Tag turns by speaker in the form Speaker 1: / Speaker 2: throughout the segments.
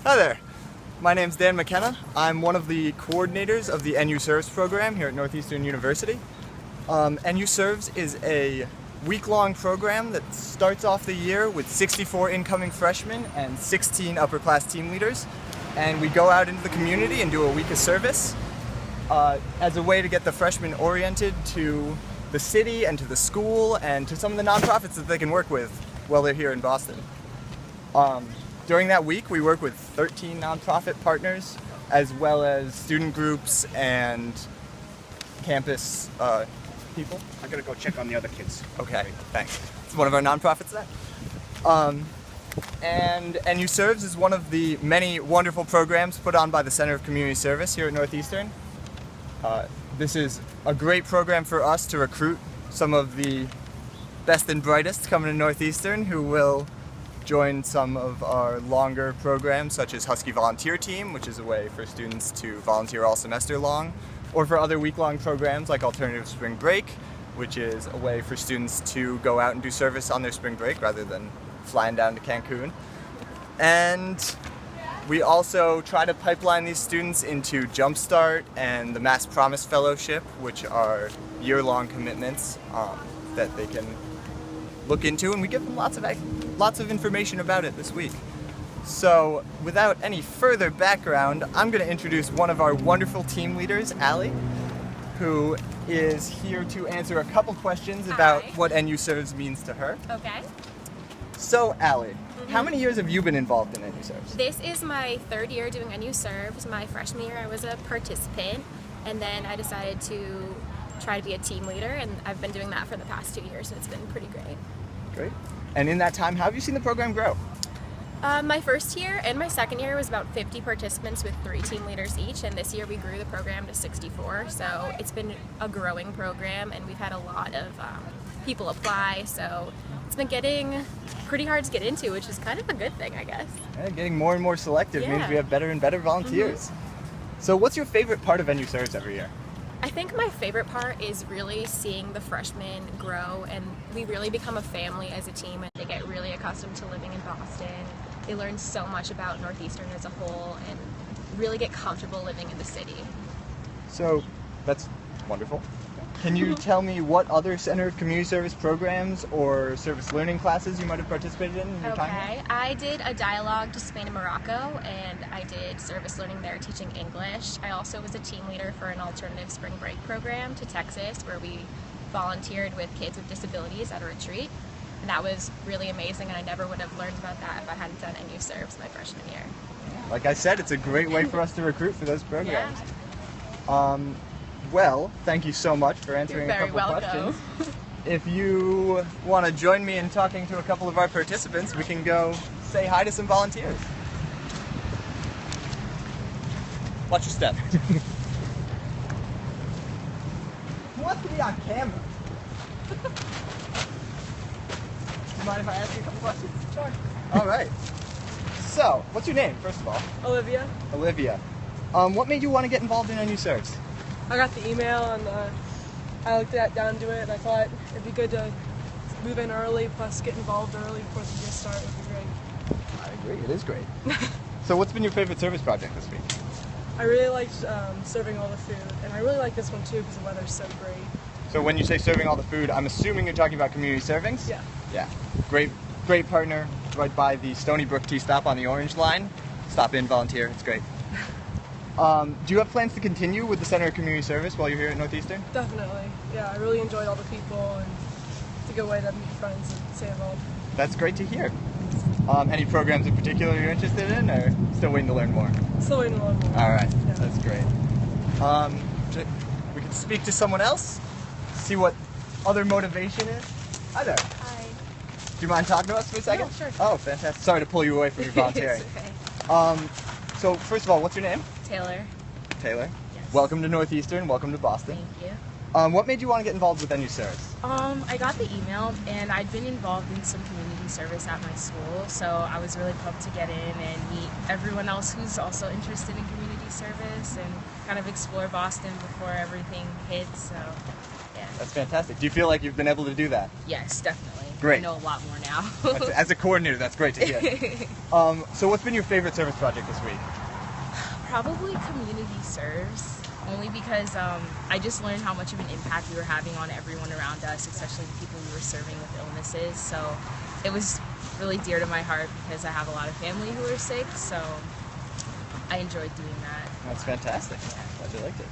Speaker 1: Hi there, my name's Dan McKenna. I'm one of the coordinators of the nuSERVES program here at Northeastern University. nuSERVES is a week-long program that starts off the year with 64 incoming freshmen and 16 upper class team leaders. And we go out into the community and do a week of service as a way to get the freshmen oriented to the city and to the school and to some of the nonprofits that they can work with while they're here in Boston. During that week, we work with 13 nonprofit partners, as well as student groups and campus people.
Speaker 2: I'm gonna go check on the other kids.
Speaker 1: Okay, thanks. It's one of our nonprofits then. And nuSERVES is one of the many wonderful programs put on by the Center of Community Service here at Northeastern. This is a great program for us to recruit some of the best and brightest coming to Northeastern who will join some of our longer programs such as Husky Volunteer Team, which is a way for students to volunteer all semester long, or for other week-long programs like Alternative Spring Break, which is a way for students to go out and do service on their spring break rather than flying down to Cancun. And we also try to pipeline these students into Jumpstart and the Mass Promise Fellowship, which are year-long commitments that they can look into, and we give them lots of information about it this week. So without any further background, I'm going to introduce one of our wonderful team leaders, Allie, who is here to answer a couple questions about what nuSERVES means to her.
Speaker 3: Okay.
Speaker 1: So Allie, how many years have you been involved in nuSERVES?
Speaker 3: This is my third year doing nuSERVES. My freshman year I was a participant, and then I decided to try to be a team leader, and I've been doing that for the past 2 years, so it's been pretty great.
Speaker 1: Great. And in that time, how have you seen the program grow?
Speaker 3: My first year and my second year was about 50 participants with 3 team leaders each, and this year we grew the program to 64, so it's been a growing program, and we've had a lot of people apply, so it's been getting pretty hard to get into, which is kind of a good thing, I guess.
Speaker 1: Yeah, getting more and more selective means we have better and better volunteers. So what's your favorite part of nuSERVES every year?
Speaker 3: I think my favorite part is really seeing the freshmen grow, and we really become a family as a team, and they get really accustomed to living in Boston. They learn so much about Northeastern as a whole and really get comfortable living in the city.
Speaker 1: So that's wonderful. Can you tell me what other Center of Community Service programs or service learning classes you might have participated in your time here?
Speaker 3: Okay, I did a dialogue to Spain and Morocco, and I did service learning there teaching English. I also was a team leader for an alternative spring break program to Texas, where we volunteered with kids with disabilities at a retreat. And that was really amazing, and I never would have learned about that if I hadn't done nuSERVES my freshman year.
Speaker 1: Like I said, it's a great way for us to recruit for those programs.
Speaker 3: Yeah.
Speaker 1: Well, thank you so much for answering a couple questions. If you want to join me in talking to a couple of our participants, we can go say hi to some volunteers. Watch your step. Who wants to be on camera? Do you mind if I ask you a couple questions?
Speaker 4: Sure.
Speaker 1: All right. So, what's your name, first of all?
Speaker 4: Olivia.
Speaker 1: Olivia. What made you want to get involved in nuSERVES?
Speaker 4: I got the email and I looked down to it, and I thought it'd be good to move in early, plus get involved early before the year start would be great.
Speaker 1: I agree, it is great. So what's been your favorite service project this week?
Speaker 4: I really liked serving all the food, and I really like this one too because the weather's so great.
Speaker 1: So when you say serving all the food, I'm assuming you're talking about community servings?
Speaker 4: Yeah.
Speaker 1: Yeah. Great partner, right by the Stony Brook Tea Stop on the Orange Line. Stop in, volunteer, it's great. Do you have plans to continue with the Center of Community Service while you're here at Northeastern?
Speaker 4: Definitely. Yeah, I really enjoyed all the people, and it's a good way to meet friends and stay involved.
Speaker 1: That's great to hear. Any programs in particular you're interested in, or still waiting to learn more?
Speaker 4: Still waiting to learn more.
Speaker 1: All right,
Speaker 4: Yeah.
Speaker 1: That's great. We can speak to someone else, see what other motivation is. Hi there.
Speaker 3: Hi.
Speaker 1: Do you mind talking to us for a second?
Speaker 3: Yeah, sure.
Speaker 1: Oh, fantastic. Sorry to pull you away from your volunteering.
Speaker 3: It's okay.
Speaker 1: So first of all, what's your name?
Speaker 3: Taylor.
Speaker 1: Taylor.
Speaker 3: Yes.
Speaker 1: Welcome to Northeastern. Welcome to Boston.
Speaker 3: Thank you.
Speaker 1: What made you want to get involved with nuSERVES?
Speaker 5: I got the email, and I'd been involved in some community service at my school, so I was really pumped to get in and meet everyone else who's also interested in community service and kind of explore Boston before everything hits. So, yeah.
Speaker 1: That's Fantastic. Do you feel like you've been able to do that?
Speaker 5: Yes, definitely.
Speaker 1: Great.
Speaker 5: I know a lot more now.
Speaker 1: As a coordinator, that's great to hear. So what's been your favorite service project this week?
Speaker 5: Probably community serves, only because I just learned how much of an impact we were having on everyone around us, especially the people we were serving with illnesses. So it was really dear to my heart because I have a lot of family who are sick, so I enjoyed doing that.
Speaker 1: That's fantastic. Glad you liked it.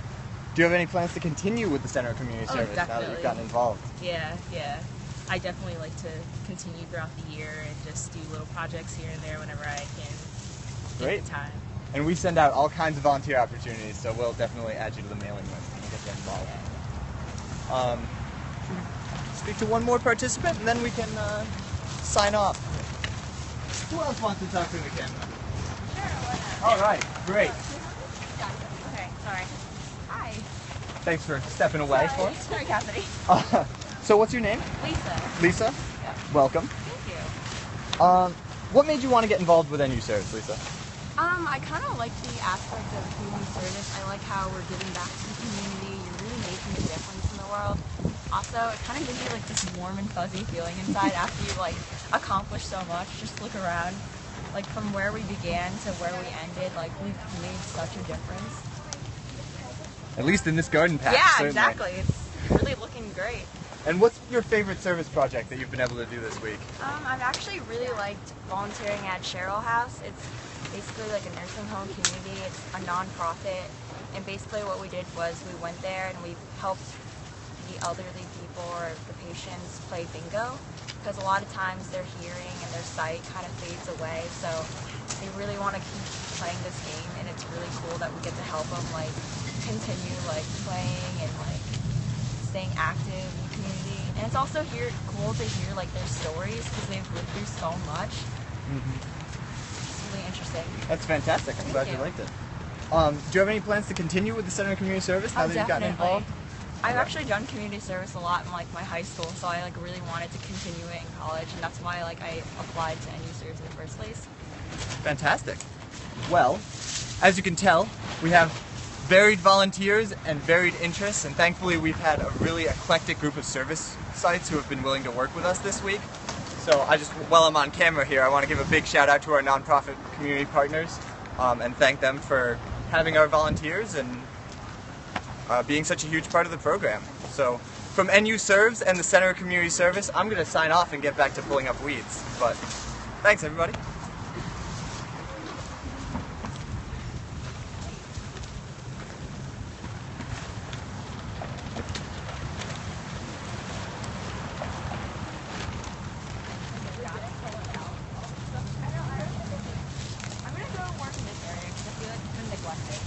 Speaker 1: Do you have any plans to continue with the Center of Community Service now that
Speaker 5: definitely.
Speaker 1: you've gotten involved?
Speaker 5: Yeah. I definitely like to continue throughout the year and just do little projects here and there whenever I can
Speaker 1: Great.
Speaker 5: get the time.
Speaker 1: And we send out all kinds of volunteer opportunities, so we'll definitely add you to the mailing list and get you involved. Speak to one more participant, and then we can sign off. Who else wants to talk to McKenna?
Speaker 2: Sure,
Speaker 1: All right, great.
Speaker 2: okay, sorry. Hi.
Speaker 1: Thanks for stepping away for us.
Speaker 2: Sorry, Cassidy.
Speaker 1: So what's your name?
Speaker 2: Lisa.
Speaker 1: Lisa?
Speaker 2: Yeah.
Speaker 1: Welcome.
Speaker 2: Thank you.
Speaker 1: What made you want to get involved with nuSERVES, Lisa?
Speaker 2: I kind of like the aspect of community service. I like how we're giving back to the community. You're really making a difference in the world. Also, it kind of gives you like this warm and fuzzy feeling inside after you like accomplish so much. Just look around, like from where we began to where we ended, like we've made such a difference.
Speaker 1: At least in this garden patch.
Speaker 2: Yeah,
Speaker 1: certainly.
Speaker 2: exactly. It's really looking great.
Speaker 1: And what's your favorite service project that you've been able to do this week?
Speaker 2: I've actually really liked volunteering at Cheryl House. It's basically like a nursing home community. It's a non-profit, and basically what we did was we went there and we helped the elderly people or the patients play bingo, because a lot of times their hearing and their sight kind of fades away, so they really want to keep playing this game, and it's really cool that we get to help them like continue like playing and like staying active in the community. And it's also cool to hear like their stories because they've lived through so much. It's really interesting.
Speaker 1: That's fantastic. I'm glad you liked it. Do you have any plans to continue with the Center of Community Service now that you've gotten involved?
Speaker 2: I've actually done community service a lot in like my high school, so I like really wanted to continue it in college, and that's why like I applied to nuSERVES in the first place.
Speaker 1: Fantastic. Well, as you can tell, we have varied volunteers and varied interests, and thankfully we've had a really eclectic group of service sites who have been willing to work with us this week. So while I'm on camera here, I want to give a big shout out to our nonprofit community partners and thank them for having our volunteers and being such a huge part of the program. So from nuSERVES and the Center of Community Service, I'm going to sign off and get back to pulling up weeds. But thanks, everybody.
Speaker 2: I'm gonna go work in this area because I feel like it's been neglected.